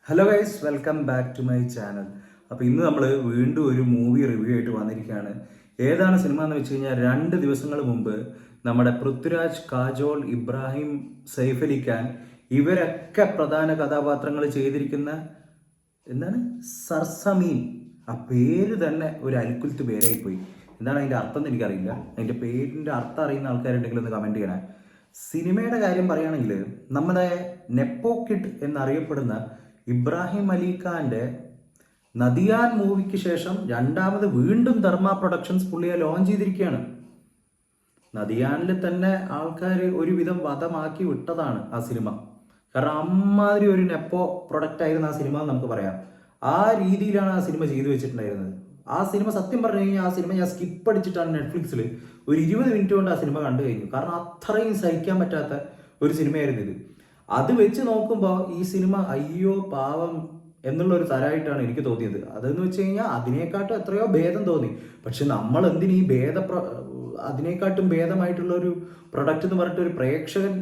Hello guys, welcome back to my channel. അപ്പോൾ ഇന്ന് നമ്മൾ വീണ്ടും ഒരു മൂവി റിവ്യൂ ആയിട്ട് വന്നിരിക്കുകയാണ്. ഏതാണ് സിനിമ എന്ന് വെച്ച് കഴിഞ്ഞാൽ 2 ദിവസങ്ങൾ മുമ്പ് നമ്മുടെ പൃഥ്വിരാജ്, കാജോൾ, ഇബ്രാഹിം, സൈഫ് അലി ഖാൻ ഇവരൊക്കെ പ്രധാന കഥാപാത്രങ്ങൾ ചെയ്തിരിക്കുന്ന എന്താണ് സർസമീൻ. ആ പേര് തന്നെ ഒരു അൽക്കുലത്ത് പേരായി പോയി. എന്താണ് അതിൻ്റെ അർത്ഥം എന്ന് എനിക്കറിയില്ല. അതിൻ്റെ പേരിൻ്റെ അർത്ഥം അറിയുന്ന ആൾക്കാരുണ്ടെങ്കിൽ ഒന്ന് കമൻറ്റ് ചെയ്യണേ. സിനിമയുടെ കാര്യം പറയുകയാണെങ്കിൽ നമ്മുടെ നെപ്പോ കിഡ് എന്നറിയപ്പെടുന്ന ഇബ്രാഹിം അലി ഖാന്റെ നദിയാൻ മൂവിക്ക് ശേഷം രണ്ടാമത് വീണ്ടും ധർമ്മ പ്രൊഡക്ഷൻസ് പുള്ളിയെ ലോഞ്ച് ചെയ്തിരിക്കുകയാണ്. നദിയാനിൽ തന്നെ ആൾക്കാർ ഒരുവിധം വധമാക്കി വിട്ടതാണ് ആ സിനിമ. കാരണം അമ്മാതിരി ഒരു നെപ്പോ പ്രൊഡക്റ്റ് ആയിരുന്നു ആ സിനിമ എന്ന് നമുക്ക് പറയാം. ആ രീതിയിലാണ് ആ സിനിമ ചെയ്തു വെച്ചിട്ടുണ്ടായിരുന്നത്. ആ സിനിമ സത്യം പറഞ്ഞു കഴിഞ്ഞാൽ ആ സിനിമ ഞാൻ സ്കിപ്പ് അടിച്ചിട്ടാണ് നെറ്റ്ഫ്ലിക്സിൽ ഒരു 20 മിനിറ്റ് കൊണ്ട് ആ സിനിമ കണ്ടു കഴിഞ്ഞു. കാരണം അത്രയും സഹിക്കാൻ പറ്റാത്ത ഒരു സിനിമയായിരുന്നു ഇത്. അത് വെച്ച് നോക്കുമ്പോൾ ഈ സിനിമ അയ്യോ പാവം എന്നുള്ള ഒരു തരമായിട്ടാണ് എനിക്ക് തോന്നിയത്. അതെന്ന് വെച്ച് കഴിഞ്ഞാൽ അതിനേക്കാട്ടും എത്രയോ ഭേദം തോന്നി. പക്ഷെ നമ്മൾ എന്തിന് ഈ അതിനേക്കാട്ടും ഭേദമായിട്ടുള്ള ഒരു പ്രൊഡക്റ്റ് എന്ന് പറഞ്ഞിട്ട് ഒരു പ്രേക്ഷകൻ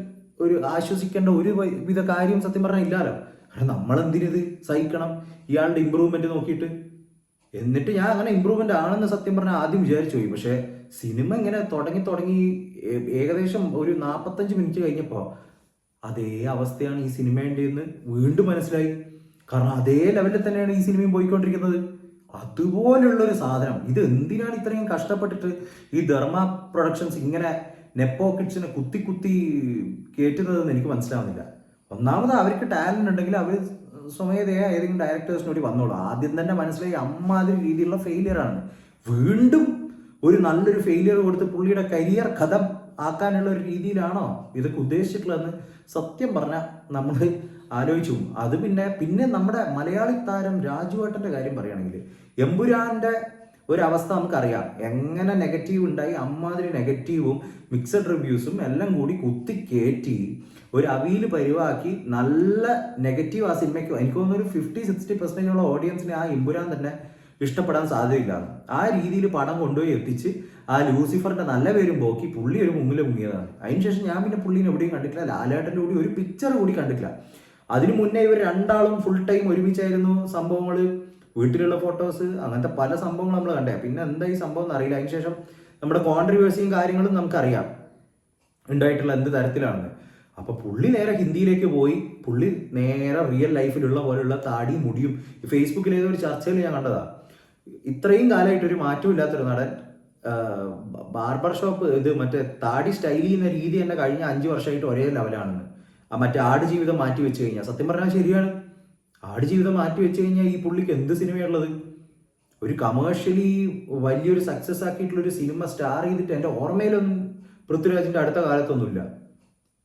ഒരു ആശ്വസിക്കേണ്ട ഒരു വിധ കാര്യം സത്യം പറഞ്ഞാൽ ഇല്ലല്ലോ. കാരണം നമ്മളെന്തിനിത് സഹിക്കണം ഇയാളുടെ ഇമ്പ്രൂവ്മെന്റ് നോക്കിയിട്ട്. എന്നിട്ട് ഞാൻ അങ്ങനെ ഇമ്പ്രൂവ്മെന്റ് ആണെന്ന് സത്യം പറഞ്ഞാൽ ആദ്യം വിചാരിച്ചു പോയി. പക്ഷെ സിനിമ ഇങ്ങനെ തുടങ്ങി ഏകദേശം ഒരു 45 മിനിറ്റ് കഴിഞ്ഞപ്പോൾ അതേ അവസ്ഥയാണ് ഈ സിനിമേൻ്റെ എന്ന് വീണ്ടും മനസ്സിലായി. കാരണം അതേ ലെവലിൽ തന്നെയാണ് ഈ സിനിമയും പോയിക്കൊണ്ടിരിക്കുന്നത്. അതുപോലുള്ളൊരു സാധനം ഇത് എന്തിനാണ് ഇത്രയും കഷ്ടപ്പെട്ടിട്ട് ഈ ധർമ്മ പ്രൊഡക്ഷൻസ് ഇങ്ങനെ നെപ്പോ കിഡ്സിനെ കുത്തി കയറ്റുന്നതെന്ന് എനിക്ക് മനസ്സിലാവുന്നില്ല. ഒന്നാമത് അവർക്ക് ടാലന്റ് ഉണ്ടെങ്കിൽ അവർ സ്വമേധയാ ഏതെങ്കിലും ഡയറക്ടേഴ്സിനോട് വന്നോളൂ. ആദ്യം തന്നെ മനസ്സിലായി അമ്മാതിരി രീതിയിലുള്ള ഫെയിലിയർ ആണ്. വീണ്ടും ഒരു നല്ലൊരു ഫെയിലിയർ കൊടുത്ത് പുള്ളിയുടെ കരിയർ കഥ ആക്കാനുള്ള ഒരു രീതിയിലാണോ ഇതൊക്കെ ഉദ്ദേശിച്ചിട്ടുള്ളതെന്ന് സത്യം പറഞ്ഞാൽ നമ്മൾ ആലോചിച്ചു. അത് പിന്നെ നമ്മുടെ മലയാളി താരം രാജുവേട്ടൻ്റെ കാര്യം പറയുകയാണെങ്കിൽ എമ്പുരാന്റെ ഒരവസ്ഥ നമുക്കറിയാം. എങ്ങനെ നെഗറ്റീവ് ഉണ്ടായി, അമ്മാതിരി നെഗറ്റീവും മിക്സഡ് റിവ്യൂസും എല്ലാം കൂടി കുത്തി കയറ്റി ഒരു അവിയിൽ പരിവാക്കി നല്ല നെഗറ്റീവ് ആ സിനിമയ്ക്ക് എനിക്ക് തോന്നുന്നു ഒരു 50-60% ഓഡിയൻസിനെ ആ എമ്പുരാൻ തന്നെ ഇഷ്ടപ്പെടാൻ സാധ്യതയില്ല. ആ രീതിയിൽ പടം കൊണ്ടുപോയി എത്തിച്ച് ആ ലൂസിഫറിന്റെ നല്ല പേരും പോക്കി പുള്ളി ഒരു മുങ്ങിയതാണ്. അതിനുശേഷം ഞാൻ പിന്നെ പുള്ളിനെ എവിടെയും കണ്ടിട്ടില്ല. ലാലേട്ടൻ്റെ കൂടി ഒരു പിക്ചർ കൂടി കണ്ടിട്ടില്ല. അതിനു മുന്നേ ഇവർ രണ്ടാളും ഫുൾ ടൈം ഒരുമിച്ചായിരുന്നു. സംഭവങ്ങൾ, വീട്ടിലുള്ള ഫോട്ടോസ്, അങ്ങനത്തെ പല സംഭവങ്ങൾ നമ്മൾ കണ്ടേ. പിന്നെ എന്താ ഈ സംഭവം എന്നറിയില്ല. അതിനുശേഷം നമ്മുടെ കോൺട്രവേഴ്സിയും കാര്യങ്ങളും നമുക്കറിയാം ഉണ്ടായിട്ടുള്ള എന്ത് തരത്തിലാണെന്ന്. അപ്പൊ പുള്ളി നേരെ ഹിന്ദിയിലേക്ക് പോയി. പുള്ളി നേരെ റിയൽ ലൈഫിലുള്ള പോലെയുള്ള താടിയും മുടിയും. ഫേസ്ബുക്കിൽ ഏതൊരു ചർച്ചയിൽ ഞാൻ കണ്ടതാ. ഇത്രയും കാലമായിട്ട് ഒരു മാറ്റവും ഇല്ലാത്തൊരു നടൻ ബാർബർ ഷോപ്പ് ഇത് മറ്റേ താടി സ്റ്റൈൽ ചെയ്യുന്ന രീതി തന്നെ കഴിഞ്ഞ 5 വർഷമായിട്ട് ഒരേ ലെവലാണെന്ന്. മറ്റേ ആടുജീവിതം മാറ്റി വെച്ച് കഴിഞ്ഞാൽ സത്യം പറഞ്ഞാൽ ശരിയാണ്. ആടുജീവിതം മാറ്റി വെച്ച് കഴിഞ്ഞാൽ ഈ പുള്ളിക്ക് എന്ത് സിനിമയുള്ളത്? ഒരു കമേഴ്ഷ്യലി വലിയൊരു സക്സസ് ആക്കിയിട്ടുള്ള ഒരു സിനിമ സ്റ്റാർ ചെയ്തിട്ട് എൻ്റെ ഓർമ്മയിലൊന്നും പൃഥ്വിരാജിന്റെ അടുത്ത കാലത്തൊന്നുമില്ല.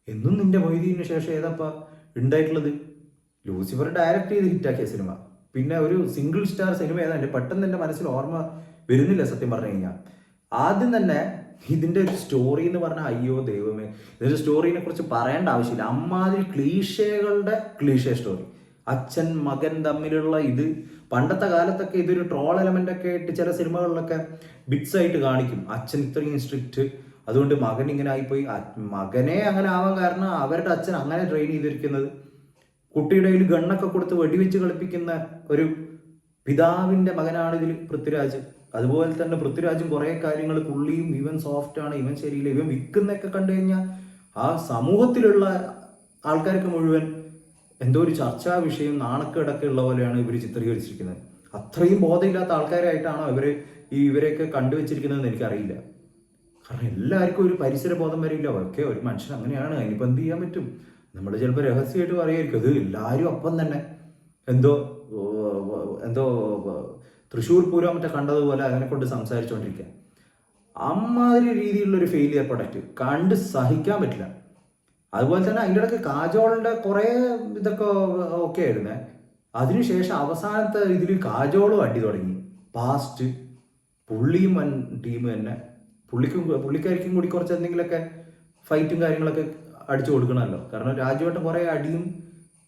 എന്നും നിന്റെ മൊയ്തീനു ശേഷം ഏതപ്പാ ഉണ്ടായിട്ടുള്ളത്? ലൂസിഫർ ഡയറക്റ്റ് ചെയ്ത് ഹിറ്റാക്കിയ സിനിമ. പിന്നെ ഒരു സിംഗിൾ സ്റ്റാർ സിനിമ ഏതാണ്ട് പെട്ടെന്ന് എൻ്റെ മനസ്സിൽ ഓർമ്മ വരുന്നില്ല സത്യം പറഞ്ഞു കഴിഞ്ഞാൽ. ആദ്യം തന്നെ ഇതിൻ്റെ ഒരു സ്റ്റോറി എന്ന് പറഞ്ഞാൽ അയ്യോ ദൈവമേ, ഇതൊരു സ്റ്റോറിനെ കുറിച്ച് പറയേണ്ട ആവശ്യമില്ല. അമ്മാതിരി ക്ലീഷേ സ്റ്റോറി. അച്ഛൻ മകൻ തമ്മിലുള്ള ഇത് പണ്ടത്തെ കാലത്തൊക്കെ ഇതൊരു ട്രോൾ എലമെന്റ് ഒക്കെ ആയിട്ട് ചില സിനിമകളിലൊക്കെ ബിറ്റ്സ് ആയിട്ട് കാണിക്കും. അച്ഛൻ ഇത്രയും സ്ട്രിക്റ്റ്, അതുകൊണ്ട് മകൻ ഇങ്ങനെ ആയിപ്പോയി. മകനെ അങ്ങനെ ആവാൻ കാരണം അവരുടെ അച്ഛൻ അങ്ങനെ ട്രെയിൻ ചെയ്തിരിക്കുന്നത്. കുട്ടിയുടെ കയ്യിൽ ഗണ്ണൊക്കെ കൊടുത്ത് വെടിവെച്ച് കളിപ്പിക്കുന്ന ഒരു പിതാവിന്റെ മകനാണ് ഇതിൽ പൃഥ്വിരാജ്. അതുപോലെ തന്നെ പൃഥ്വിരാജും കുറെ കാര്യങ്ങൾ പുള്ളിയും ഇവൻ സോഫ്റ്റ് ആണ്, ഇവൻ ശരിയില്ല, ഇവൻ വിൽക്കുന്നൊക്കെ കണ്ടു കഴിഞ്ഞാൽ ആ സമൂഹത്തിലുള്ള ആൾക്കാർക്ക് മുഴുവൻ എന്തോ ഒരു ചർച്ചാ വിഷയം, നാണക്കേടൊക്കെ ഉള്ള പോലെയാണ് ഇവർ ചിത്രീകരിച്ചിരിക്കുന്നത്. അത്രയും ബോധമില്ലാത്ത ആൾക്കാരായിട്ടാണോ ഇവരെയൊക്കെ കണ്ടുവച്ചിരിക്കുന്നതെന്ന് എനിക്കറിയില്ല. കാരണം എല്ലാവർക്കും ഒരു പരിസര ബോധം വരില്ല. ഒക്കെ ഒരു മനുഷ്യൻ അങ്ങനെയാണ്, അതിനിപ്പോൾ എന്ത് ചെയ്യാൻ പറ്റും? നമ്മൾ ചിലപ്പോൾ രഹസ്യമായിട്ട് പറയുമായിരിക്കും. അത് എല്ലാവരും അപ്പം തന്നെ എന്തോ തൃശ്ശൂർ പൂരം മറ്റേ കണ്ടതുപോലെ അതിനെ കൊണ്ട് സംസാരിച്ചുകൊണ്ടിരിക്കുക. അമ്മാതിരി രീതിയിലുള്ളൊരു ഫെയിലിയർ പ്രൊഡക്റ്റ് കണ്ട് സഹിക്കാൻ പറ്റില്ല. അതുപോലെ തന്നെ അതിൻ്റെ ഇടയ്ക്ക് കാജോളിൻ്റെ കുറേ ഇതൊക്കെ ഓക്കെ ആയിരുന്നേ. അതിനുശേഷം അവസാനത്തെ ഇതിൽ കാജോളും അടി തുടങ്ങി. പാസ്റ്റ് പുള്ളിയും ടീം തന്നെ പുള്ളിക്കാരിക്കും കൂടി കുറച്ച് എന്തെങ്കിലുമൊക്കെ ഫൈറ്റും കാര്യങ്ങളൊക്കെ അടിച്ചു കൊടുക്കണമല്ലോ. കാരണം രാജുവേട്ടൻ കുറേ അടിയും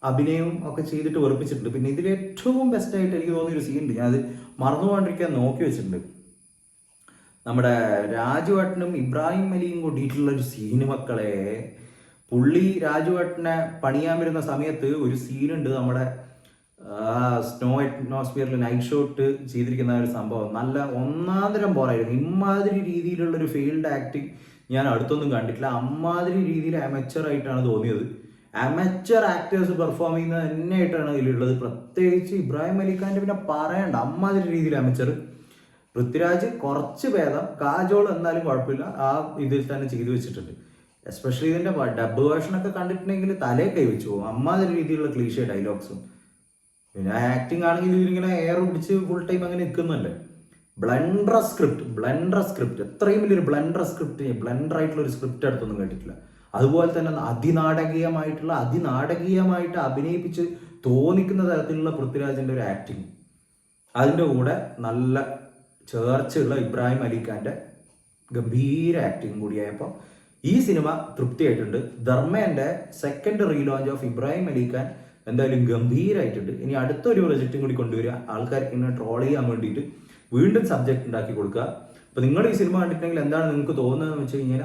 അഭിനയവും ഒക്കെ ചെയ്തിട്ട് വെറുപ്പിച്ചിട്ടുണ്ട്. പിന്നെ ഇതിൽ ഏറ്റവും ബെസ്റ്റായിട്ട് എനിക്ക് തോന്നിയൊരു സീനുണ്ട്, ഞാൻ അത് മറന്നു പോകാണ്ടിരിക്കാൻ നോക്കി വെച്ചിട്ടുണ്ട്. നമ്മുടെ രാജുവേട്ടനും ഇബ്രാഹിം അലിയും കൂടിയിട്ടുള്ള ഒരു സീന് മക്കളെ. പുള്ളി രാജുവേട്ടനെ പണിയാൻ വരുന്ന സമയത്ത് ഒരു സീനുണ്ട്. നമ്മുടെ സ്നോ അറ്റ്മോസ്ഫിയറിൽ നൈറ്റ് ഷോട്ട് ചെയ്തിരിക്കുന്ന ഒരു സംഭവം നല്ല ഒന്നാന്തരം പോരായിരുന്നു. ഇമ്മാതിരി രീതിയിലുള്ളൊരു ഫീൽഡ് ആക്ടിങ് ഞാൻ അടുത്തൊന്നും കണ്ടിട്ടില്ല. അമ്മാതിരി രീതിയിൽ അമച്ചർ ആയിട്ടാണ് തോന്നിയത്. അമച്ചർ ആക്ടേഴ്സ് പെർഫോം ചെയ്യുന്നത് തന്നെയായിട്ടാണ് ഇതിലുള്ളത്. പ്രത്യേകിച്ച് ഇബ്രാഹിം അലി ഖാൻ്റെ പിന്നെ പറയണ്ട, അമ്മാതിരി രീതിയിൽ അമച്ചർ. പൃഥ്വിരാജ് കുറച്ച് ഭേദം, കാജോൾ എന്നാലും കുഴപ്പമില്ല, ആ ഇതിൽ തന്നെ ചെയ്തു വെച്ചിട്ടുണ്ട്. എസ്പെഷ്യലി ഇതിൻ്റെ ഡബ് വേർഷനൊക്കെ കണ്ടിട്ടുണ്ടെങ്കിൽ തലേ കൈവച്ചു പോകും. അമ്മാതിരി രീതിയിലുള്ള ക്ലീഷേ ഡയലോഗ്സും. പിന്നെ ആക്ടിങ് ആണെങ്കിൽ ഇതിങ്ങനെ എയർ പിടിച്ച് ഫുൾ ടൈം അങ്ങനെ നിൽക്കുന്നല്ലേ. ബ്ലണ്ടർ സ്ക്രിപ്റ്റ് എത്രയും വലിയൊരു ബ്ലണ്ടർ ആയിട്ടുള്ള ഒരു സ്ക്രിപ്റ്റ് അടുത്തൊന്നും കേട്ടിട്ടില്ല. അതുപോലെ തന്നെ അതിനാടകീയമായിട്ട് അഭിനയിപ്പിച്ച് തോന്നിക്കുന്ന തരത്തിലുള്ള പൃഥ്വിരാജിന്റെ ഒരു ആക്ടിങ്, അതിൻ്റെ കൂടെ നല്ല ചേർച്ചയുള്ള ഇബ്രാഹിം അലി ഖാന്റെ ഗംഭീര ആക്ടിങ് കൂടിയായപ്പോൾ ഈ സിനിമ തൃപ്തിയായിട്ടുണ്ട്. ധർമ്മേന്റെ second relaunch of Ibrahim Ali Khan എന്തായാലും ഗംഭീരമായിട്ടുണ്ട്. ഇനി അടുത്തൊരു പ്രൊജക്റ്റും കൂടി കൊണ്ടുവരിക, ആൾക്കാർക്ക് ഇങ്ങനെ ട്രോൾ ചെയ്യാൻ വേണ്ടിയിട്ട് വീണ്ടും സബ്ജക്റ്റ് ഉണ്ടാക്കി കൊടുക്കുക. അപ്പോൾ നിങ്ങൾ ഈ സിനിമ കണ്ടിട്ടുണ്ടെങ്കിൽ എന്താണ് നിങ്ങൾക്ക് തോന്നുന്നതെന്ന് വെച്ച് കഴിഞ്ഞാൽ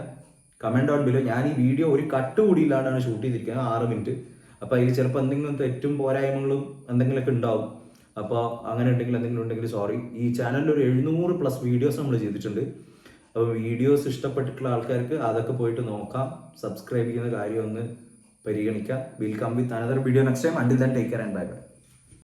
കമൻറ്റ് ഡൗൺ ബിലോ. ഞാൻ ഈ വീഡിയോ ഒരു കട്ട് കൂടി ഇല്ലാണ്ടാണ് ഷൂട്ട് ചെയ്തിരിക്കുന്നത്, 6 മിനിറ്റ്. അപ്പോൾ അതിൽ ചിലപ്പോൾ എന്തെങ്കിലും തെറ്റും പോരായ്മകളും എന്തെങ്കിലുമൊക്കെ ഉണ്ടാവും. അപ്പോൾ അങ്ങനെ എന്തെങ്കിലും ഉണ്ടെങ്കിൽ സോറി. ഈ ചാനലിൽ ഒരു 700+ വീഡിയോസ് നമ്മൾ ചെയ്തിട്ടുണ്ട്. അപ്പോൾ വീഡിയോസ് ഇഷ്ടപ്പെട്ടിട്ടുള്ള ആൾക്കാർക്ക് അതൊക്കെ പോയിട്ട് നോക്കാം. സബ്സ്ക്രൈബ് ചെയ്യുന്ന കാര്യം ഒന്ന് പരിഗണിക്കാം. Will come with another video next time. Until then take care and bye by.